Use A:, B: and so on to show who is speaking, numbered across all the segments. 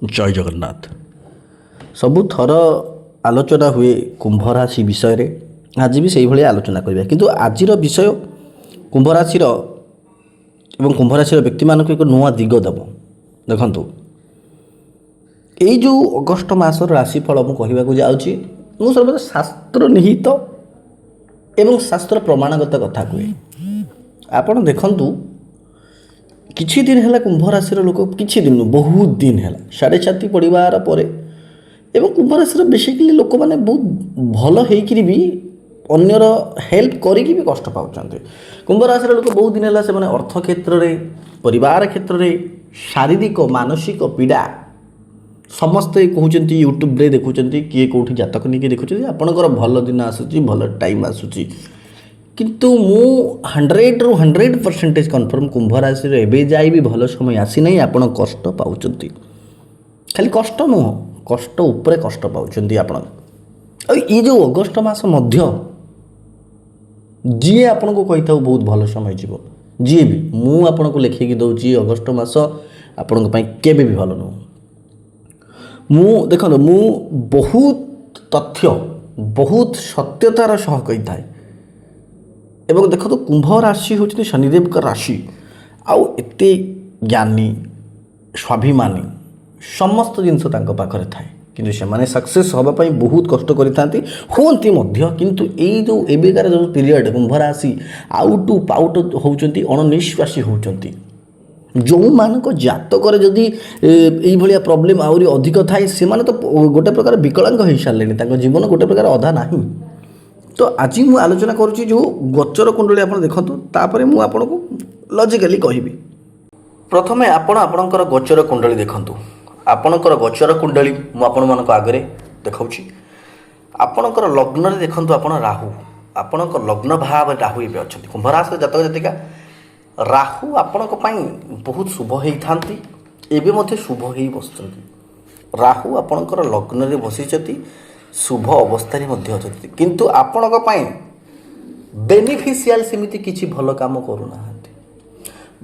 A: ଜୟ ଜଗନ୍ନାଥ। ସବୁଥର ଆଲୋଚନା ହୁଏ କୁମ୍ଭ ରାଶି ବିଷୟରେ। ଆଜି ବି ସେଇଭଳି ଆଲୋଚନା କରିବା, କିନ୍ତୁ ଆଜିର ବିଷୟ କୁମ୍ଭ ରାଶିର ଏବଂ କୁମ୍ଭ ରାଶିର ବ୍ୟକ୍ତିମାନଙ୍କୁ ଏକ ନୂଆ ଦିଗ ଦେବ। ଦେଖନ୍ତୁ, ଏଇ ଯେଉଁ ଅଗଷ୍ଟ ମାସର ରାଶିଫଳ ମୁଁ କହିବାକୁ ଯାଉଛି, ମୁଁ ସର୍ବଦା ଶାସ୍ତ୍ର ନିହିତ ଏବଂ ଶାସ୍ତ୍ର ପ୍ରମାଣଗତ କଥା କୁହେ। ଆପଣ ଦେଖନ୍ତୁ, କିଛି ଦିନ ହେଲା କୁମ୍ଭ ରାଶିର ଲୋକ, କିଛି ଦିନ ବହୁତ ଦିନ ହେଲା ସାଢ଼େ ଛାତି ପଡ଼ିବାର ପରେ ଏବଂ କୁମ୍ଭ ରାଶିର ବେସିକାଲି ଲୋକମାନେ ବହୁତ ଭଲ ହେଇକିରି ବି ଅନ୍ୟର ହେଲ୍ପ କରିକି ବି କଷ୍ଟ ପାଉଛନ୍ତି। କୁମ୍ଭ ରାଶିର ଲୋକ ବହୁତ ଦିନ ହେଲା ସେମାନେ ଅର୍ଥ କ୍ଷେତ୍ରରେ, ପରିବାର କ୍ଷେତ୍ରରେ, ଶାରୀରିକ ମାନସିକ ପୀଡ଼ା ସମସ୍ତେ କହୁଛନ୍ତି, ୟୁଟ୍ୟୁବରେ ଦେଖୁଛନ୍ତି, କିଏ କେଉଁଠି ଜାତକ ନେଇକି ଦେଖୁଛନ୍ତି ଆପଣଙ୍କର ଭଲ ଦିନ ଆସୁଛି, ଭଲ ଟାଇମ୍ ଆସୁଛି। କିନ୍ତୁ ମୁଁ 100% କନଫର୍ମ କୁମ୍ଭ ରାଶିର ଏବେ ଯାଇ ବି ଭଲ ସମୟ ଆସିନାହିଁ। ଆପଣ କଷ୍ଟ ପାଉଛନ୍ତି, ଖାଲି କଷ୍ଟ ନୁହଁ, କଷ୍ଟ ଉପରେ କଷ୍ଟ ପାଉଛନ୍ତି ଆପଣ। ଆଉ ଏଇ ଯେଉଁ ଅଗଷ୍ଟ ମାସ ମଧ୍ୟ ଯିଏ ଆପଣଙ୍କୁ କହିଥାଉ ବହୁତ ଭଲ ସମୟ ଯିବ, ଯିଏ ବି, ମୁଁ ଆପଣଙ୍କୁ ଲେଖିକି ଦେଉଛି ଅଗଷ୍ଟ ମାସ ଆପଣଙ୍କ ପାଇଁ କେବେ ବି ଭଲ ନୁହଁ। ଦେଖନ୍ତୁ, ମୁଁ ବହୁତ ତଥ୍ୟ, ବହୁତ ସତ୍ୟତାର ସହ କହିଥାଏ। ଏବଂ ଦେଖନ୍ତୁ, କୁମ୍ଭ ରାଶି ହେଉଛନ୍ତି ଶନିଦେବଙ୍କ ରାଶି। ଆଉ ଏତେ ଜ୍ଞାନୀ, ସ୍ୱାଭିମାନୀ ସମସ୍ତ ଜିନିଷ ତାଙ୍କ ପାଖରେ ଥାଏ, କିନ୍ତୁ ସେମାନେ ସକ୍ସେସ୍ ହେବା ପାଇଁ ବହୁତ କଷ୍ଟ କରିଥାନ୍ତି, ହୁଅନ୍ତି ମଧ୍ୟ। କିନ୍ତୁ ଏଇ ଯେଉଁ ଏବେକାର ଯେଉଁ ପିରିୟଡ଼, କୁମ୍ଭ ରାଶି ଆଉଟୁ ପାଉଟ ହେଉଛନ୍ତି, ଅଣନିଶ୍ୱାସୀ ହେଉଛନ୍ତି। ଯେଉଁମାନଙ୍କ ଜାତକରେ ଯଦି ଏଇଭଳିଆ ପ୍ରୋବ୍ଲେମ୍ ଆହୁରି ଅଧିକ ଥାଏ, ସେମାନେ ତ ଗୋଟେ ପ୍ରକାର ବିକଳାଙ୍ଗ ହୋଇସାରିଲେଣି, ତାଙ୍କ ଜୀବନ ଗୋଟେ ପ୍ରକାର ଅଧା ନାହିଁ। ତ ଆଜି ମୁଁ ଆଲୋଚନା କରୁଛି ଯେଉଁ ଗୋଚର କୁଣ୍ଡଳୀ ଆପଣ ଦେଖନ୍ତୁ, ତାପରେ ମୁଁ ଆପଣଙ୍କୁ ଲଜିକାଲି କହିବି। ପ୍ରଥମେ ଆପଣ ଆପଣଙ୍କର ଗୋଚର କୁଣ୍ଡଳୀ ଦେଖନ୍ତୁ। ଆପଣଙ୍କର ଗୋଚର କୁଣ୍ଡଳୀ ମୁଁ ଆପଣମାନଙ୍କ ଆଗରେ ଦେଖାଉଛି। ଆପଣଙ୍କର ଲଗ୍ନରେ ଦେଖନ୍ତୁ, ଆପଣ ରାହୁ, ଆପଣଙ୍କ ଲଗ୍ନ ଭାବରେ ରାହୁ ଏବେ ଅଛନ୍ତି। କୁମ୍ଭ ରାଶିର ଜାତକ ଜାତିକା, ରାହୁ ଆପଣଙ୍କ ପାଇଁ ବହୁତ ଶୁଭ ହେଇଥାନ୍ତି, ଏବେ ମଧ୍ୟ ଶୁଭ ହେଇ ବସୁଛନ୍ତି। ରାହୁ ଆପଣଙ୍କର ଲଗ୍ନରେ ବସିଛନ୍ତି, ଶୁଭ ଅବସ୍ଥାରେ ମଧ୍ୟ ଅଛନ୍ତି, କିନ୍ତୁ ଆପଣଙ୍କ ପାଇଁ ବେନିଫିସିଆଲ ସେମିତି କିଛି ଭଲ କାମ କରୁନାହାନ୍ତି।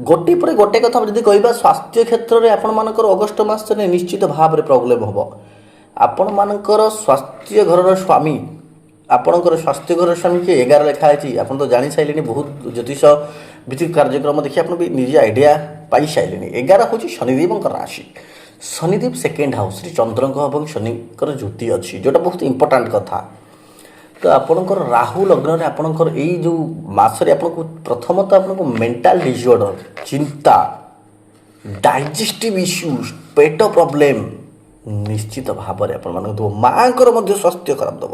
A: ଗୋଟିଏ ପରେ ଗୋଟିଏ କଥା ଯଦି କହିବା, ସ୍ୱାସ୍ଥ୍ୟ କ୍ଷେତ୍ରରେ ଆପଣମାନଙ୍କର ଅଗଷ୍ଟ ମାସରେ ନିଶ୍ଚିତ ଭାବରେ ପ୍ରୋବ୍ଲେମ୍ ହେବ। ଆପଣମାନଙ୍କର ସ୍ୱାସ୍ଥ୍ୟ ଘରର ସ୍ୱାମୀ, ଆପଣଙ୍କର ସ୍ୱାସ୍ଥ୍ୟ ଘରର ସ୍ୱାମୀ କିଏ 11 ଲେଖା ହେଇଛି, ଆପଣ ତ ଜାଣିସାରିଲେଣି। ବହୁତ ଜ୍ୟୋତିଷ ଭିତ୍ତିକ କାର୍ଯ୍ୟକ୍ରମ ଦେଖି ଆପଣ ବି ନିଜେ ଆଇଡ଼ିଆ ପାଇସାରିଲେଣି। 11 ହେଉଛି ଶନିଦେବଙ୍କ ରାଶି। ଶନିଦେବ ସେକେଣ୍ଡ ହାଉସ୍ରେ ଚନ୍ଦ୍ରଙ୍କ ଏବଂ ଶନିଙ୍କର ଯୁତି ଅଛି, ଯେଉଁଟା ବହୁତ ଇମ୍ପୋର୍ଟାଣ୍ଟ କଥା। ତ ଆପଣଙ୍କର ରାହୁ ଲଗ୍ନରେ ଆପଣଙ୍କର ଏଇ ଯେଉଁ ମାସରେ ଆପଣଙ୍କୁ ପ୍ରଥମତଃ ଆପଣଙ୍କୁ ମେଣ୍ଟାଲ ଡିସଅର୍ଡ଼ର, ଚିନ୍ତା, ଡାଇଜେଷ୍ଟିଭ୍ ଇସ୍ୟୁଜ୍, ପେଟ ପ୍ରୋବ୍ଲେମ୍ ନିଶ୍ଚିତ ଭାବରେ ଆପଣମାନଙ୍କୁ ଦେବ। ମାଆଙ୍କର ମଧ୍ୟ ସ୍ୱାସ୍ଥ୍ୟ ଖରାପ ଦେବ।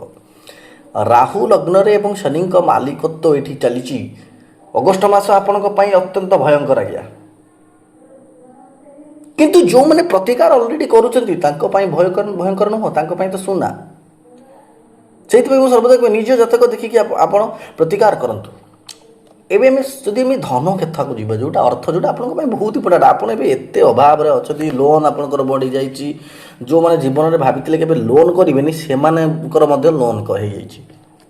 A: ରାହୁ ଲଗ୍ନରେ ଏବଂ ଶନିଙ୍କ ମାଲିକତ୍ୱ ଏଠି ଚାଲିଛି। ଅଗଷ୍ଟ ମାସ ଆପଣଙ୍କ ପାଇଁ ଅତ୍ୟନ୍ତ ଭୟଙ୍କର ଆଜ୍ଞା। କିନ୍ତୁ ଯେଉଁମାନେ ପ୍ରତିକାର ଅଲରେଡ଼ି କରୁଛନ୍ତି ତାଙ୍କ ପାଇଁ ଭୟଙ୍କର ନୁହଁ, ତାଙ୍କ ପାଇଁ ତ ସୁନା। ସେଇଥିପାଇଁ ମୁଁ ସର୍ବଦା କୁହେ, ନିଜ ଜାତକ ଦେଖିକି ଆପଣ ପ୍ରତିକାର କରନ୍ତୁ। ଏବେ ଯଦି ଆମେ ଧନ କ୍ଷେତ୍ରକୁ ଯିବା, ଯେଉଁଟା ଅର୍ଥ, ଯେଉଁଟା ଆପଣଙ୍କ ପାଇଁ ବହୁତ ଇମ୍ପୋର୍ଟାଣ୍ଟ। ଆପଣ ଏବେ ଏତେ ଅଭାବରେ ଅଛନ୍ତି, ଲୋନ୍ ଆପଣଙ୍କର ବଢ଼ିଯାଇଛି। ଯେଉଁମାନେ ଜୀବନରେ ଭାବିଥିଲେ କେବେ ଲୋନ୍ କରିବେନି, ସେମାନଙ୍କର ମଧ୍ୟ ଲୋନ୍ ହେଇଯାଇଛି।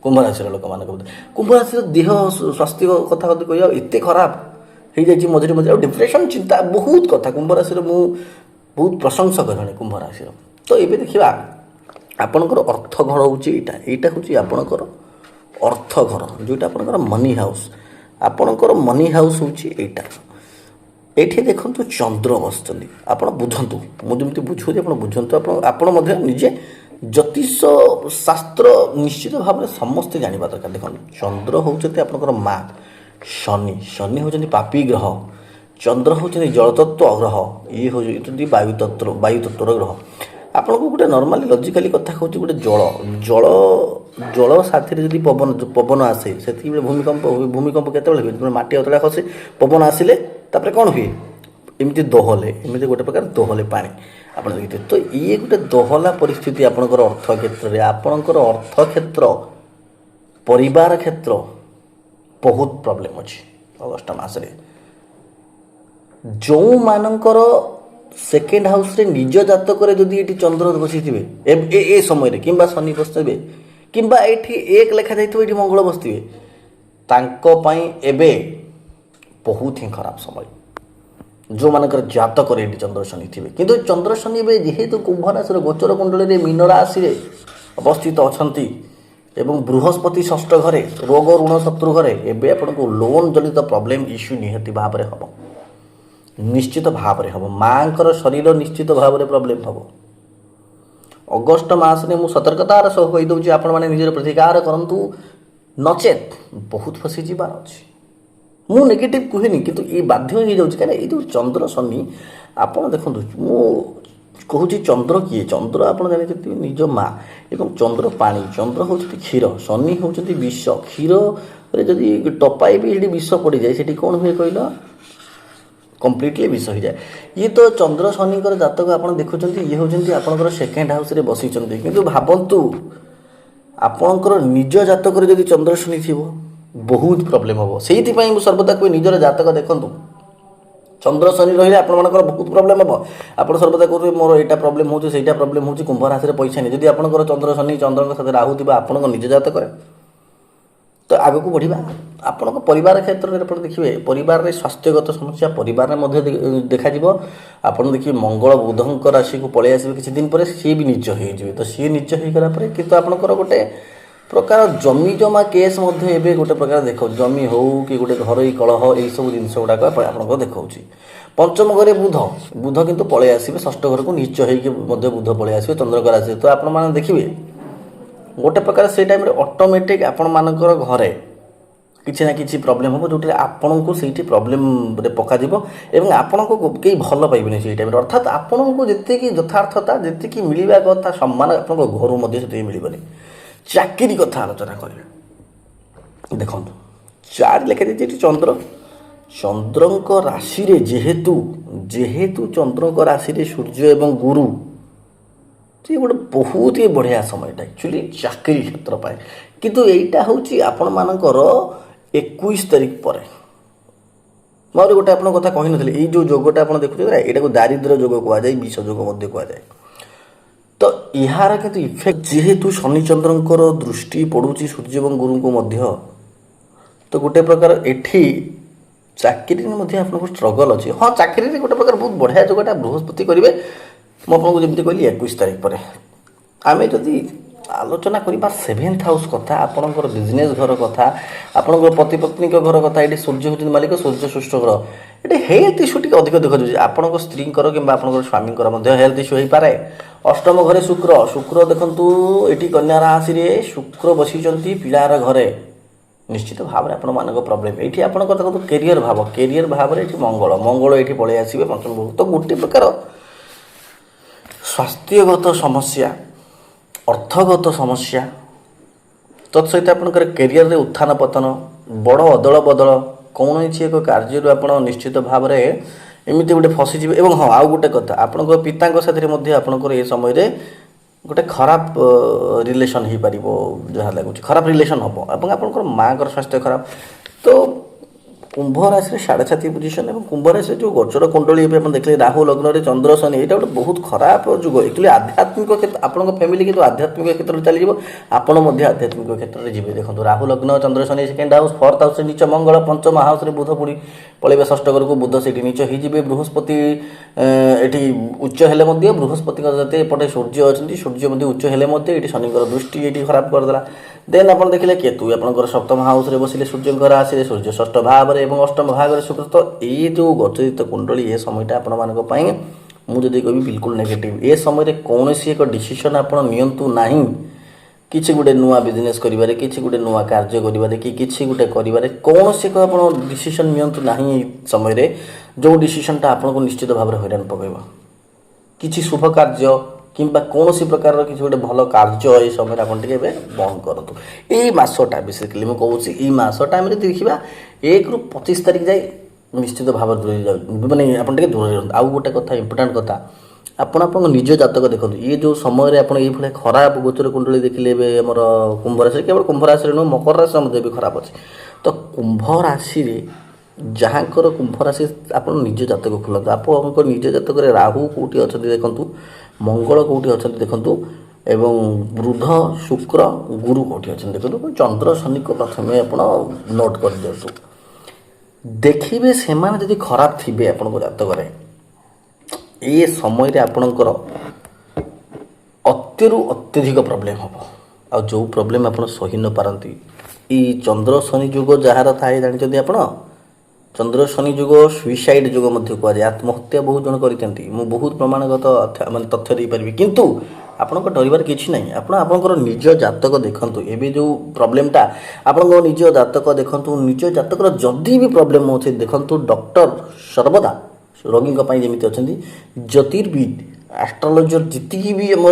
A: କୁମ୍ଭ ରାଶିର ଲୋକମାନଙ୍କ ଭିତରେ, କୁମ୍ଭ ରାଶିର ଦେହ ସ୍ୱାସ୍ଥ୍ୟ କଥା ଯଦି କହିବା, ଏତେ ଖରାପ ହେଇଯାଇଛି ମଝିରେ ମଝିରେ, ଆଉ ଡିପ୍ରେସନ୍, ଚିନ୍ତା, ବହୁତ କଥା। କୁମ୍ଭ ରାଶିର ମୁଁ ବହୁତ ପ୍ରଶଂସକ ଜଣେ କୁମ୍ଭ ରାଶିର। ତ ଏବେ ଦେଖିବା, ଆପଣଙ୍କର ଅର୍ଥ ଘର ହେଉଛି ଏଇଟା ହେଉଛି ଆପଣଙ୍କର ଅର୍ଥ ଘର, ଯେଉଁଟା ଆପଣଙ୍କର ମନି ହାଉସ୍। ଆପଣଙ୍କର ମନି ହାଉସ୍ ହେଉଛି ଏଇଟା। ଏଇଠି ଦେଖନ୍ତୁ ଚନ୍ଦ୍ର ବସିଛନ୍ତି। ଆପଣ ବୁଝନ୍ତୁ, ମୁଁ ଯେମିତି ବୁଝୁଛି ଆପଣ ବୁଝନ୍ତୁ। ଆପଣ ମଧ୍ୟ ନିଜେ ଜ୍ୟୋତିଷ ଶାସ୍ତ୍ର ନିଶ୍ଚିତ ଭାବରେ ସମସ୍ତେ ଜାଣିବା ଦରକାର। ଦେଖନ୍ତୁ, ଚନ୍ଦ୍ର ହେଉଛନ୍ତି ଆପଣଙ୍କର ମା। ଶନି ହେଉଛନ୍ତି ପାପୀ ଗ୍ରହ। ଚନ୍ଦ୍ର ହେଉଛନ୍ତି ଜଳତତ୍ତ୍ୱ ଗ୍ରହ। ଇଏ ହେଉଛନ୍ତି ବାୟୁତତ୍ତ୍ୱର ଗ୍ରହ। ଆପଣଙ୍କୁ ଗୋଟେ ନର୍ମାଲି ଲଜିକାଲି କଥା କହୁଛି, ଗୋଟେ ଜଳ ସାଥିରେ ଯଦି ପବନ ଆସେ, ସେତିକିବେଳେ ଭୂମିକମ୍ପ କେତେବେଳେ ହୁଏ? ଯେତେବେଳେ ମାଟି ଅତଡ଼ା ଖସେ, ପବନ ଆସିଲେ ତାପରେ କ'ଣ ହୁଏ? ଏମିତି ଦୋହଲେ, ଏମିତି ଗୋଟେ ପ୍ରକାର ଦୋହଲେ ପାଣି, ଆପଣ ଦେଖିଥିବେ। ତ ଇଏ ଗୋଟେ ଦୋହଲା ପରିସ୍ଥିତି ଆପଣଙ୍କର ଅର୍ଥ କ୍ଷେତ୍ରରେ। ଆପଣଙ୍କର ଅର୍ଥ କ୍ଷେତ୍ର, ପରିବାର କ୍ଷେତ୍ର ବହୁତ ପ୍ରୋବ୍ଲେମ୍ ଅଛି ଅଗଷ୍ଟ ମାସରେ। ଯେଉଁମାନଙ୍କର ସେକେଣ୍ଡ ହାଉସ୍ରେ ନିଜ ଜାତକରେ ଯଦି ଏଠି ଚନ୍ଦ୍ର ବସିଥିବେ ଏ ସମୟରେ, କିମ୍ବା ଶନି ବସିଥିବେ, କିମ୍ବା ଏଠି 1 ଲେଖା ଯାଇଥିବ, ଏଠି ମଙ୍ଗଳ ବସିଥିବେ, ତାଙ୍କ ପାଇଁ ଏବେ ବହୁତ ହିଁ ଖରାପ ସମୟ। ଯେଉଁମାନଙ୍କର ଜାତକରେ ଏଠି ଚନ୍ଦ୍ର ଶନି ଥିବେ। କିନ୍ତୁ ଚନ୍ଦ୍ର ଶନି ଏବେ ଯେହେତୁ କୁମ୍ଭ ରାଶିର ଗୋଚର କୁଣ୍ଡଳୀରେ ମୀନ ରାଶିରେ ଅବସ୍ଥିତ ଅଛନ୍ତି ଏବଂ ବୃହସ୍ପତି ଷଷ୍ଠ ଘରେ, ରୋଗ ଋଣ ଶତ୍ରୁ ଘରେ, ଏବେ ଆପଣଙ୍କୁ ଲୋନ୍ ଜନିତ ପ୍ରୋବ୍ଲେମ୍ ଇସ୍ୟୁ ନିହାତି ଭାବରେ ହେବ, ନିଶ୍ଚିତ ଭାବରେ ହେବ। ମାଆଙ୍କର ଶରୀର ନିଶ୍ଚିତ ଭାବରେ ପ୍ରୋବ୍ଲେମ୍ ହେବ। ଅଗଷ୍ଟ ମାସରେ ମୁଁ ସତର୍କତାର ସହ କହିଦେଉଛି, ଆପଣମାନେ ନିଜର ପ୍ରତିକାର କରନ୍ତୁ, ନଚେତ୍ ବହୁତ ଫସିଯିବାର ଅଛି। ମୁଁ ନେଗେଟିଭ୍ କୁହେନି, କିନ୍ତୁ ଏ ବାଧ୍ୟ ହେଇଯାଉଛି, କାହିଁକିନା ଏଇ ଯେଉଁ ଚନ୍ଦ୍ର ଶନି, ଆପଣ ଦେଖନ୍ତୁ, ମୁଁ କହୁଛି ଚନ୍ଦ୍ର କିଏ? ଚନ୍ଦ୍ର ଆପଣ ଜାଣିଛନ୍ତି ନିଜ ମା, ଏବଂ ଚନ୍ଦ୍ର ପାଣି, ଚନ୍ଦ୍ର ହେଉଛନ୍ତି କ୍ଷୀର, ଶନି ହେଉଛନ୍ତି ବିଷ। କ୍ଷୀରରେ ଯଦି ଟପାଇ ବି ସେଠି ବିଷ ପଡ଼ିଯାଏ, ସେଠି କ'ଣ ହୁଏ କହିଲ? କମ୍ପ୍ଲିଟଲି ବିଷ ହୋଇଯାଏ। ଇଏ ତ ଚନ୍ଦ୍ର ଶନିଙ୍କର ଜାତକ ଆପଣ ଦେଖୁଛନ୍ତି, ଇଏ ହେଉଛନ୍ତି ଆପଣଙ୍କର ସେକେଣ୍ଡ ହାଉସ୍ରେ ବସିଛନ୍ତି। କିନ୍ତୁ ଭାବନ୍ତୁ, ଆପଣଙ୍କର ନିଜ ଜାତକରେ ଯଦି ଚନ୍ଦ୍ର ଶନି ଥିବ, ବହୁତ ପ୍ରୋବ୍ଲେମ୍ ହେବ। ସେଇଥିପାଇଁ ମୁଁ ସର୍ବଦା କୁହେ, ନିଜର ଜାତକ ଦେଖନ୍ତୁ। ଚନ୍ଦ୍ର ଶନି ରହିଲେ ଆପଣମାନଙ୍କର ବହୁତ ପ୍ରୋବ୍ଲେମ୍ ହେବ। ଆପଣ ସର୍ବଦା କହୁଥିବେ ମୋର ଏଇଟା ପ୍ରୋବ୍ଲେମ୍ ହେଉଛି, ସେଇଟା ପ୍ରୋବ୍ଲେମ୍ ହେଉଛି, କୁମ୍ଭ ରାଶିରେ ପଇସା ନାହିଁ। ଯଦି ଆପଣଙ୍କର ଚନ୍ଦ୍ର ଶନି ଚନ୍ଦ୍ରଙ୍କ ସାଥେ ରାହୁ ଥିବ ଆପଣଙ୍କ ନିଜ ଜାତକରେ, ତ ଆଗକୁ ବଢ଼ିବା। ଆପଣଙ୍କ ପରିବାର କ୍ଷେତ୍ରରେ ଆପଣ ଦେଖିବେ, ପରିବାରରେ ସ୍ୱାସ୍ଥ୍ୟଗତ ସମସ୍ୟା ପରିବାରରେ ମଧ୍ୟ ଦେଖାଯିବ। ଆପଣ ଦେଖିବେ ମଙ୍ଗଳ ବୁଧଙ୍କ ରାଶିକୁ ପଳେଇ ଆସିବେ କିଛି ଦିନ ପରେ, ସିଏ ବି ନିଜ ହେଇଯିବେ। ତ ସିଏ ନିଜ ହେଇଗଲା ପରେ କିନ୍ତୁ ଆପଣଙ୍କର ଗୋଟେ ପ୍ରକାର ଜମି ଜମା କେସ୍ ମଧ୍ୟ ଏବେ ଗୋଟେ ପ୍ରକାର ଦେଖାଉଛି। ଜମି ହେଉ କି ଗୋଟେ ଘରୋଇ କଳହ, ଏଇସବୁ ଜିନିଷ ଗୁଡ଼ାକ ଆପଣଙ୍କ ଦେଖାଉଛି। ପଞ୍ଚମ ଘରେ ବୁଧ କିନ୍ତୁ ପଳେଇ ଆସିବେ ଷଷ୍ଠ ଘରକୁ, ନିଜ ହେଇକି ମଧ୍ୟ ବୁଧ ପଳେଇ ଆସିବେ ଚନ୍ଦ୍ରଙ୍କ ରାଶିରେ। ତ ଆପଣମାନେ ଦେଖିବେ ଗୋଟେ ପ୍ରକାର ସେଇ ଟାଇମ୍ରେ ଅଟୋମେଟିକ୍ ଆପଣମାନଙ୍କର ଘରେ କିଛି ନା କିଛି ପ୍ରୋବ୍ଲେମ୍ ହେବ, ଯେଉଁଥିରେ ଆପଣଙ୍କୁ ସେଇଠି ପ୍ରୋବ୍ଲେମ୍ରେ ପକାଯିବ ଏବଂ ଆପଣଙ୍କୁ କେହି ଭଲ ପାଇବେନି ସେଇ ଟାଇମ୍ରେ। ଅର୍ଥାତ୍ ଆପଣଙ୍କୁ ଯେତିକି ଯଥାର୍ଥତା, ଯେତିକି ମିଳିବା କଥା ସମ୍ମାନ, ଆପଣଙ୍କ ଘରୁ ମଧ୍ୟ ସେତିକି ମିଳିବନି। ଚାକିରି କଥା ଆଲୋଚନା କରିବେ, ଦେଖନ୍ତୁ ଚାରି ଲେଖାଯାଇଛି ଏଠି ଚନ୍ଦ୍ରଙ୍କ ରାଶିରେ ଯେହେତୁ ଚନ୍ଦ୍ରଙ୍କ ରାଶିରେ ସୂର୍ଯ୍ୟ ଏବଂ ଗୁରୁ, ସେ ଗୋଟେ ବହୁତ ହି ବଢ଼ିଆ ସମୟଟା ଆକ୍ଚୁଆଲି ଚାକିରି କ୍ଷେତ୍ର ପାଇଁ। କିନ୍ତୁ ଏଇଟା ହେଉଛି ଆପଣମାନଙ୍କର 21 ତାରିଖ ପରେ। ମୁଁ ଆହୁରି ଗୋଟେ ଆପଣଙ୍କ କଥା କହିନଥିଲି, ଏଇ ଯେଉଁ ଯୋଗଟା ଆପଣ ଦେଖୁଛନ୍ତି ନା, ଏଇଟାକୁ ଦାରିଦ୍ର୍ୟ ଯୋଗ କୁହାଯାଏ, ବିଷ ଯୋଗ ମଧ୍ୟ କୁହାଯାଏ। ତ ଏହାର କିନ୍ତୁ ଇଫେକ୍ଟ ଯେହେତୁ ଶନିଚନ୍ଦ୍ରଙ୍କର ଦୃଷ୍ଟି ପଡ଼ୁଛି ସୂର୍ଯ୍ୟ ଏବଂ ଗୁରୁଙ୍କୁ ମଧ୍ୟ, ତ ଗୋଟେ ପ୍ରକାର ଏଠି ଚାକିରିରେ ମଧ୍ୟ ଆପଣଙ୍କୁ ଷ୍ଟ୍ରଗଲ୍ ଅଛି। ହଁ, ଚାକିରିରେ ଗୋଟେ ପ୍ରକାର ବହୁତ ବଢ଼ିଆ ଯୋଗଟା ବୃହସ୍ପତି କରିବେ। ମୁଁ ଆପଣଙ୍କୁ ଯେମିତି କହିଲି 21 ତାରିଖ ପରେ। ଆମେ ଯଦି ଆଲୋଚନା କରିବା 7th ହାଉସ୍ କଥା, ଆପଣଙ୍କର ବିଜନେସ୍ ଘର କଥା, ଆପଣଙ୍କର ପତି ପତ୍ନୀଙ୍କ ଘର କଥା, ଏଠି ସୂର୍ଯ୍ୟ ହେଉଛନ୍ତି ମାଲିକ, ସୂର୍ଯ୍ୟ ସୃଷ୍ଟ ଘର। ଏଠି ହେଲ୍ଥ ଇସ୍ୟୁ ଟିକେ ଅଧିକ ଦେଖାଯାଉଛି। ଆପଣଙ୍କ ସ୍ତ୍ରୀଙ୍କର କିମ୍ବା ଆପଣଙ୍କର ସ୍ୱାମୀଙ୍କର ମଧ୍ୟ ହେଲ୍ଥ ଇସ୍ୟୁ ହୋଇପାରେ। ଅଷ୍ଟମ ଘରେ ଶୁକ୍ର ଦେଖନ୍ତୁ, ଏଠି କନ୍ୟା ରାଶିରେ ଶୁକ୍ର ବସିଛନ୍ତି ପିଲାର ଘରେ, ନିଶ୍ଚିତ ଭାବରେ ଆପଣମାନଙ୍କ ପ୍ରୋବ୍ଲେମ୍। ଏଇଠି ଆପଣଙ୍କର ଦେଖନ୍ତୁ କ୍ୟାରିୟର ଭାବରେ ଏଠି ମଙ୍ଗଳ ଏଠି ପଳେଇ ଆସିବେ ପଞ୍ଚମ ଭାବକୁ। ତ ଗୋଟେ ପ୍ରକାର ସ୍ୱାସ୍ଥ୍ୟଗତ ସମସ୍ୟା, ଅର୍ଥଗତ ସମସ୍ୟା, ତତ୍ସହିତ ଆପଣଙ୍କର କ୍ୟାରିୟରରେ ଉତ୍ଥାନ ପତନ, ବଡ଼ ଅଦଳ ବଦଳ, କୌଣସି ଏକ କାର୍ଯ୍ୟରୁ ଆପଣ ନିଶ୍ଚିତ ଭାବରେ ଏମିତି ଗୋଟେ ଫସିଯିବେ। ଏବଂ ହଁ, ଆଉ ଗୋଟେ କଥା, ଆପଣଙ୍କ ପିତାଙ୍କ ସାଥିରେ ମଧ୍ୟ ଆପଣଙ୍କର ଏ ସମୟରେ ଗୋଟେ ଖରାପ ରିଲେସନ୍ ହୋଇପାରିବ, ଯାହା ଲାଗୁଛି ଖରାପ ରିଲେସନ୍ ହେବ ଏବଂ ଆପଣଙ୍କର ମାଆଙ୍କର ସ୍ୱାସ୍ଥ୍ୟ ଖରାପ। ତ କୁମ୍ଭ ରାଶିରେ 7.5 ପୋଜିସନ୍ ଏବଂ କୁମ୍ଭ ରାଶିରେ ଯେଉଁ ଗୋଚର କୁଣ୍ଡଳୀ ଏବେ ଆପଣ ଦେଖିଲେ ରାହୁ ଲଗ୍ନରେ ଚନ୍ଦ୍ର ଶନି, ଏଇଟା ଗୋଟେ ବହୁତ ଖରାପ ଯୁଗ। ଏକ୍ଚୁଆଲି ଆଧ୍ୟାତ୍ମିକ କ୍ଷେତ୍ର, ଆପଣଙ୍କ ଫ୍ୟାମିଲି କିନ୍ତୁ ଆଧ୍ୟାତ୍ମିକ କ୍ଷେତ୍ରରେ ଚାଲିଯିବ, ଆପଣ ମଧ୍ୟ ଆଧ୍ୟାତ୍ମିକ କ୍ଷେତ୍ରରେ ଯିବେ। ଦେଖନ୍ତୁ ରାହୁ ଲଗ୍ନ ଚନ୍ଦ୍ର ଶନି ସେକେଣ୍ଡ ହାଉସ୍, 4th ହାଉସ୍ରେ ନିଚ ମଙ୍ଗଳ, ପଞ୍ଚମ ହାଉସ୍ରେ ବୁଧ ପଳେଇବେ ଷଷ୍ଠ ଘରକୁ, ବୁଧ ସେଇଠି ନିଚ ହେଇଯିବେ। ବୃହସ୍ପତି ଏଠି ଉଚ୍ଚ ହେଲେ ମଧ୍ୟ, ବୃହସ୍ପତିଙ୍କ ସହିତ ଏପଟେ ସୂର୍ଯ୍ୟ ଅଛନ୍ତି, ସୂର୍ଯ୍ୟ ମଧ୍ୟ ଉଚ୍ଚ ହେଲେ ମଧ୍ୟ ଏଠି ଶନିଙ୍କର ଦୃଷ୍ଟି ଏଠି ଖରାପ କରିଦେଲା। ଦେନ୍ ଆପଣ ଦେଖିଲେ କେତୁ ଆପଣଙ୍କର ସପ୍ତମ ହାଉସ୍ରେ ବସିଲେ ସୂର୍ଯ୍ୟଙ୍କ ରାଶିରେ, ସୂର୍ଯ୍ୟ ଷଷ୍ଠ ଭାବରେ ଏବଂ ଅଷ୍ଟମ ଭାଗରେ ଶୁକ୍ର। ତ ଏଇ ଯେଉଁ ଗୋଚରିତ କୁଣ୍ଡଳୀ, ଏ ସମୟଟା ଆପଣମାନଙ୍କ ପାଇଁ ମୁଁ ଯଦି କହିବି ବିଲକୁଲ ନେଗେଟିଭ୍। ଏ ସମୟରେ କୌଣସି ଏକ ଡିସିସନ୍ ଆପଣ ନିଅନ୍ତୁ ନାହିଁ। କିଛି ଗୋଟେ ନୂଆ ବିଜନେସ୍ କରିବାରେ, କିଛି ଗୋଟେ ନୂଆ କାର୍ଯ୍ୟ କରିବାରେ, କି କିଛି ଗୋଟେ କରିବାରେ କୌଣସି ଏକ ଆପଣ ଡିସିସନ୍ ନିଅନ୍ତୁ ନାହିଁ ଏଇ ସମୟରେ, ଯେଉଁ ଡିସିସନ୍ଟା ଆପଣଙ୍କୁ ନିଶ୍ଚିତ ଭାବରେ ହଇରାଣ ପକାଇବ। କିଛି ଶୁଭ କାର୍ଯ୍ୟ କିମ୍ବା କୌଣସି ପ୍ରକାରର କିଛି ଗୋଟେ ଭଲ କାର୍ଯ୍ୟ ଏଇ ସମୟରେ ଆପଣ ଟିକେ ଏବେ ବନ୍ଦ କରନ୍ତୁ। ଏଇ ମାସଟା ବେସିକାଲି ମୁଁ କହୁଛି, ଏଇ ମାସ ଟାଇମ୍ରେ ଦେଖିବା 1ରୁ 25 ତାରିଖ ଯାଏ ନିଶ୍ଚିତ ଭାବରେ ଦୂରେଇ ଯାଉ, ମାନେ ଆପଣ ଟିକେ ଦୂରେଇ ରୁହନ୍ତୁ। ଆଉ ଗୋଟେ କଥା, ଇମ୍ପୋର୍ଟାଣ୍ଟ କଥା, ଆପଣ ଆପଣଙ୍କ ନିଜ ଜାତକ ଦେଖନ୍ତୁ। ଇଏ ଯେଉଁ ସମୟରେ ଆପଣ ଏଇଭଳିଆ ଖରାପ ଗୋଚର କୁଣ୍ଡଳୀ ଦେଖିଲେ ଏବେ ଆମର କୁମ୍ଭ ରାଶିରେ, କେବଳ କୁମ୍ଭ ରାଶିରେ ନୁହେଁ, ମକର ରାଶି ମଧ୍ୟ ବି ଖରାପ ଅଛି। ତ କୁମ୍ଭ ରାଶିରେ ଯାହାଙ୍କର କୁମ୍ଭ ରାଶି, ଆପଣ ନିଜ ଜାତକ ଖୋଲନ୍ତୁ। ଆପଣଙ୍କ ନିଜ ଜାତକରେ ରାହୁ କେଉଁଠି ଅଛନ୍ତି ଦେଖନ୍ତୁ, ମଙ୍ଗଳ କେଉଁଠି ଅଛନ୍ତି ଦେଖନ୍ତୁ, ଏବଂ ବୁଧ ଶୁକ୍ର ଗୁରୁ କେଉଁଠି ଅଛନ୍ତି ଦେଖନ୍ତୁ, ଚନ୍ଦ୍ର ଶନିକୁ ପ୍ରଥମେ ଆପଣ ନୋଟ୍ କରିଦିଅନ୍ତୁ। ଦେଖିବେ ସେମାନେ ଯଦି ଖରାପ ଥିବେ ଆପଣଙ୍କ ଜାତକରେ ଏ ସମୟରେ ଆପଣଙ୍କର ଅତ୍ୟରୁ ଅତ୍ୟଧିକ ପ୍ରୋବ୍ଲେମ୍ ହେବ। ଆଉ ଯେଉଁ ପ୍ରୋବ୍ଲେମ୍ ଆପଣ ସହି ନ ପାରନ୍ତି, ଏଇ ଚନ୍ଦ୍ର ଶନି ଯୁଗ ଯାହାର ଥାଏ ଜାଣିଛନ୍ତି ଆପଣ, ଚନ୍ଦ୍ର ଶନି ଯୁଗ ସୁଇସାଇଡ଼ ଯୁଗ ମଧ୍ୟ କୁହାଯାଏ। ଆତ୍ମହତ୍ୟା ବହୁତ ଜଣ କରିଥାନ୍ତି। ମୁଁ ବହୁତ ପ୍ରମାଣଗତ ମାନେ ତଥ୍ୟ ଦେଇପାରିବି, କିନ୍ତୁ ଆପଣଙ୍କ ଡରିବାର କିଛି ନାହିଁ। ଆପଣ ଆପଣଙ୍କର ନିଜ ଜାତକ ଦେଖନ୍ତୁ। ଏବେ ଯେଉଁ ପ୍ରୋବ୍ଲେମ୍ଟା ଆପଣଙ୍କ ନିଜ ଜାତକ ଦେଖନ୍ତୁ। ନିଜ ଜାତକର ଯଦି ବି ପ୍ରୋବ୍ଲେମ୍ ଅଛି ଦେଖନ୍ତୁ, ଡକ୍ଟର ସର୍ବଦା ରୋଗୀଙ୍କ ପାଇଁ ଯେମିତି ଅଛନ୍ତି, ଜ୍ୟୋତିର୍ବିଦ ଆଷ୍ଟ୍ରୋଲୋଜର ଯେତିକି ବି ଆମ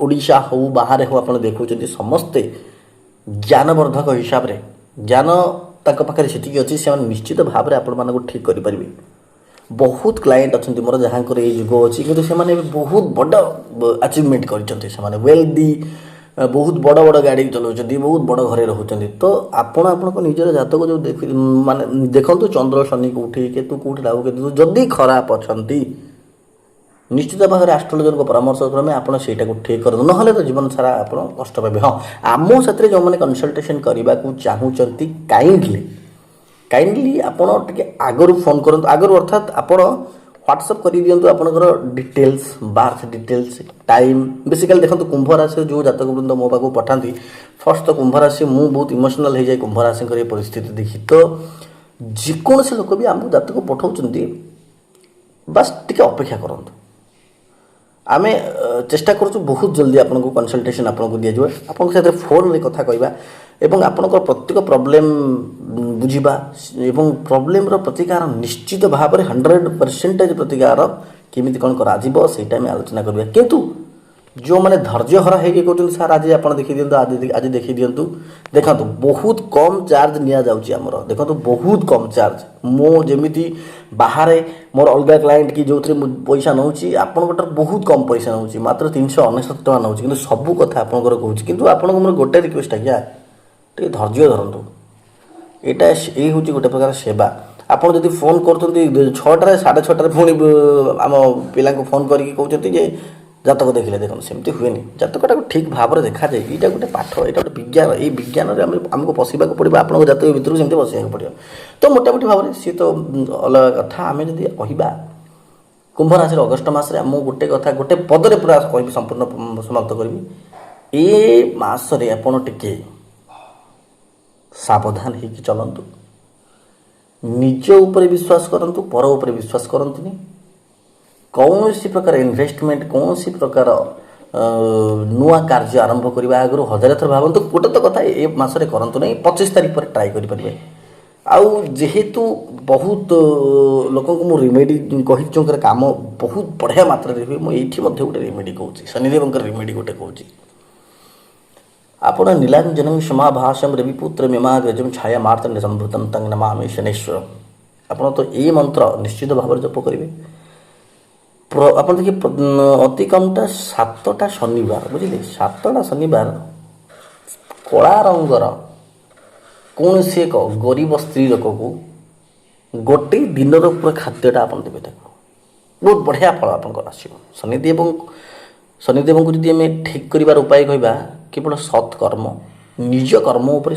A: ଓଡ଼ିଶା ହେଉ ବାହାରେ ହେଉ ଆପଣ ଦେଖୁଛନ୍ତି, ସମସ୍ତେ ଜ୍ଞାନବର୍ଦ୍ଧକ ହିସାବରେ ଜ୍ଞାନ ତାଙ୍କ ପାଖରେ ସେତିକି ଅଛି, ସେମାନେ ନିଶ୍ଚିତ ଭାବରେ ଆପଣମାନଙ୍କୁ ଠିକ୍ କରିପାରିବେ। ବହୁତ କ୍ଲାଏଣ୍ଟ ଅଛନ୍ତି ମୋର ଯାହାଙ୍କର ଏଇ ଯୁଗ ଅଛି, କିନ୍ତୁ ସେମାନେ ଏବେ ବହୁତ ବଡ଼ ଆଚିଭମେଣ୍ଟ କରିଛନ୍ତି। ସେମାନେ ୱେଲ୍ଦି, ବହୁତ ବଡ଼ ବଡ଼ ଗାଡ଼ି ଚଲାଉଛନ୍ତି, ବହୁତ ବଡ଼ ଘରେ ରହୁଛନ୍ତି। ତ ଆପଣ ଆପଣଙ୍କ ନିଜର ଜାତକ ଯେଉଁ ମାନେ ଦେଖନ୍ତୁ, ଚନ୍ଦ୍ର ଶନି କେଉଁଠି, କେତୁ କେଉଁଠି, ରାହୁ କେତୁ ଯଦି ଖରାପ ଅଛନ୍ତି, ନିଶ୍ଚିତ ଭାବରେ ଆଷ୍ଟ୍ରୋଲୋଜରଙ୍କ ପରାମର୍ଶ କ୍ରମେ ଆପଣ ସେଇଟାକୁ ଠିକ୍ କରନ୍ତୁ, ନହେଲେ ତ ଜୀବନ ସାରା ଆପଣ କଷ୍ଟ ପାଇବେ। ହଁ, ଆମ ସାଥିରେ ଯେଉଁମାନେ କନସଲଟେସନ୍ କରିବାକୁ ଚାହୁଁଛନ୍ତି, କାଇଣ୍ଡଲି ଆପଣ ଟିକେ ଆଗରୁ ଫୋନ୍ କରନ୍ତୁ। ଆଗରୁ ଅର୍ଥାତ୍ ଆପଣ ହ୍ୱାଟ୍ସଅପ୍ କରିଦିଅନ୍ତୁ ଆପଣଙ୍କର details, birth details, time. Basically ଦେଖନ୍ତୁ, କୁମ୍ଭ ରାଶିର ଯେଉଁ ଜାତକ ବୃନ୍ଦ ମୋ ପାଖକୁ ପଠାନ୍ତି, ଫାର୍ଷ୍ଟ ତ କୁମ୍ଭ ରାଶି, ମୁଁ ବହୁତ ଇମୋସନାଲ୍ ହେଇଯାଏ କୁମ୍ଭ ରାଶିଙ୍କର ଏ ପରିସ୍ଥିତି ଦେଖି। ତ ଯେକୌଣସି ଲୋକ ବି ଆମକୁ ଜାତକ ପଠାଉଛନ୍ତି, ବାସ୍ ଟିକେ ଅପେକ୍ଷା କରନ୍ତୁ। ଆମେ ଚେଷ୍ଟା କରୁଛୁ ବହୁତ ଜଲ୍ଦି ଆପଣଙ୍କୁ କନସଲଟେସନ୍ ଆପଣଙ୍କୁ ଦିଆଯିବ। ଆପଣଙ୍କ ସାଥିରେ ଫୋନ୍ରେ କଥା କହିବା ଏବଂ ଆପଣଙ୍କର ପ୍ରତ୍ୟେକ ପ୍ରୋବ୍ଲେମ୍ ବୁଝିବା ଏବଂ ପ୍ରୋବ୍ଲେମ୍ର ପ୍ରତିକାର ନିଶ୍ଚିତ ଭାବରେ 100% ପ୍ରତିକାର କେମିତି କ'ଣ କରାଯିବ ସେଇଟା ଆମେ ଆଲୋଚନା କରିବା। କିନ୍ତୁ ଯେଉଁମାନେ ଧୈର୍ଯ୍ୟହରା ହେଇକି କହୁଛନ୍ତି ସାର୍ ଆଜି ଆପଣ ଦେଖିଦିଅନ୍ତୁ, ଆଜି ଦେଖିଦିଅନ୍ତୁ, ଦେଖନ୍ତୁ ବହୁତ କମ୍ ଚାର୍ଜ ନିଆଯାଉଛି ଆମର। ଦେଖନ୍ତୁ ବହୁତ କମ୍ ଚାର୍ଜ। ମୁଁ ଯେମିତି ବାହାରେ ମୋର ଅଲଗା କ୍ଲାଏଣ୍ଟ କି ଯେଉଁଥିରେ ମୁଁ ପଇସା ନେଉଛି, ଆପଣଙ୍କଠାରୁ ବହୁତ କମ୍ ପଇସା ନେଉଛି, ମାତ୍ର 399 ଟଙ୍କା ନେଉଛି। କିନ୍ତୁ ସବୁ କଥା ଆପଣଙ୍କର କହୁଛି। କିନ୍ତୁ ଆପଣଙ୍କୁ ମୋର ଗୋଟେ ରିକ୍ୱେଷ୍ଟ, ଆଜ୍ଞା ଟିକେ ଧୈର୍ଯ୍ୟ ଧରନ୍ତୁ। ଏଇଟା ଏଇ ହେଉଛି ଗୋଟେ ପ୍ରକାର ସେବା। ଆପଣ ଯଦି ଫୋନ୍ କରୁଛନ୍ତି 6ଟାରେ 6:30 ପୁଣି ଆମ ପିଲାଙ୍କୁ ଫୋନ୍ କରିକି କହୁଛନ୍ତି ଯେ ଜାତକ ଦେଖିଲେ, ଦେଖନ୍ତୁ ସେମିତି ହୁଏନି। ଜାତକଟାକୁ ଠିକ୍ ଭାବରେ ଦେଖାଯାଏ। ଏଇଟା ଗୋଟେ ପାଠ, ଏଇଟା ଗୋଟେ ବିଜ୍ଞାନ। ଏଇ ବିଜ୍ଞାନରେ ଆମକୁ ପଶିବାକୁ ପଡ଼ିବ। ଆପଣଙ୍କ ଜାତକ ଭିତରୁ ସେମିତି ପଶିବାକୁ ପଡ଼ିବ। ତ ମୋଟାମୋଟି ଭାବରେ ସିଏ ତ ଅଲଗା କଥା। ଆମେ ଯଦି କହିବା କୁମ୍ଭ ରାଶିର ଅଗଷ୍ଟ ମାସରେ, ମୁଁ ଗୋଟେ ପଦରେ ପୁରା କହିବି, ସମ୍ପୂର୍ଣ୍ଣ ସମାପ୍ତ କରିବି। ଏ ମାସରେ ଆପଣ ଟିକେ ସାବଧାନ ହେଇକି ଚଲନ୍ତୁ। ନିଜ ଉପରେ ବିଶ୍ୱାସ କରନ୍ତୁ, ପର ଉପରେ ବିଶ୍ୱାସ କରନ୍ତୁନି। କୌଣସି ପ୍ରକାର ଇନଭେଷ୍ଟମେଣ୍ଟ, କୌଣସି ପ୍ରକାର ନୂଆ କାର୍ଯ୍ୟ ଆରମ୍ଭ କରିବା ଆଗରୁ 1000 ଥର ଭାବନ୍ତୁ। ଗୋଟେ ତ କଥା ଏ ମାସରେ କରନ୍ତୁ ନାହିଁ, 25 ତାରିଖ ପରେ ଟ୍ରାଏ କରିପାରିବେ। ଆଉ ଯେହେତୁ ବହୁତ ଲୋକଙ୍କୁ ମୁଁ ରେମେଡ଼ି କହିଛି, ଯେଉଁଙ୍କର କାମ ବହୁତ ବଢ଼ିଆ ମାତ୍ରାରେ ହୁଏ, ମୁଁ ଏଇଠି ମଧ୍ୟ ଗୋଟେ ରେମେଡ଼ି କହୁଛି, ଶନିଦେବଙ୍କର ରେମେଡ଼ି ଗୋଟେ କହୁଛି। ଆପଣ ନୀଳାଞ୍ଜନଂ ସମାଭାସଂ ରବିପୁତ୍ର ମିମାଗ୍ରଜଂ ଛାୟା ମାର୍ତ୍ତଣ୍ଡ ସମ୍ଭୂତଂ ତଂ ନମାମି ଶନୈଶ୍ୱରମ୍। ଆପଣ ତ ଏଇ ମନ୍ତ୍ର ନିଶ୍ଚିତ ଭାବରେ ଜପ କରିବେ। ଆପଣ ଦେଖିବେ ଅତି କମ୍ଟା 7ଟା ଶନିବାର, ବୁଝିଲେ, 7ଟା ଶନିବାର କଳା ରଙ୍ଗର କୌଣସି ଏକ ଗରିବ ସ୍ତ୍ରୀ ଲୋକକୁ ଗୋଟେ ଦିନର ପୁରା ଖାଦ୍ୟଟା ଆପଣ ଦେବେ, ତାକୁ ବହୁତ ବଢ଼ିଆ ଫଳ ଆପଣଙ୍କର ଆସିବ। ଶନିଦେବଙ୍କୁ ଯଦି ଆମେ ଠିକ୍ କରିବାର ଉପାୟ କହିବା, କେବଳ ସତ୍ କର୍ମ, ନିଜ କର୍ମ ଉପରେ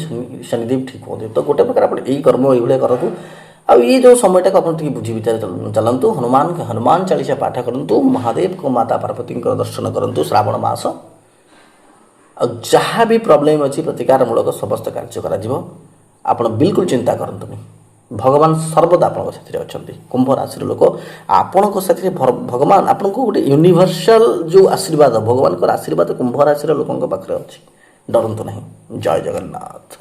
A: ଶନିଦେବ ଠିକ୍ ହୁଅନ୍ତି। ତ ଗୋଟେ ପ୍ରକାର ଆପଣ ଏଇ କର୍ମ ଏଇଭଳିଆ କରନ୍ତୁ। ଆଉ ଏଇ ଯେଉଁ ସମୟଟାକୁ ଆପଣ ଟିକେ ବୁଝି ବିଚାର ଚାଲନ୍ତୁ। ହନୁମାନ ଚାଳିଶା ପାଠ କରନ୍ତୁ, ମହାଦେବଙ୍କ ମାତା ପାର୍ବତୀଙ୍କର ଦର୍ଶନ କରନ୍ତୁ ଶ୍ରାବଣ ମାସ। ଆଉ ଯାହା ବି ପ୍ରୋବ୍ଲେମ୍ ଅଛି ପ୍ରତିକାରମୂଳକ ସମସ୍ତ କାର୍ଯ୍ୟ କରାଯିବ। ଆପଣ ବିଲକୁଲ ଚିନ୍ତା କରନ୍ତୁନି। ଭଗବାନ ସର୍ବଦା ଆପଣଙ୍କ ସାଥିରେ ଅଛନ୍ତି। କୁମ୍ଭ ରାଶିର ଲୋକ, ଆପଣଙ୍କ ସାଥିରେ ଭଗବାନ ଆପଣଙ୍କୁ ଗୋଟେ ୟୁନିଭର୍ସାଲ ଯେଉଁ ଆଶୀର୍ବାଦ, ଭଗବାନଙ୍କର ଆଶୀର୍ବାଦ କୁମ୍ଭ ରାଶିର ଲୋକଙ୍କ ପାଖରେ ଅଛି। ଡରନ୍ତୁ ନାହିଁ। ଜୟ ଜଗନ୍ନାଥ।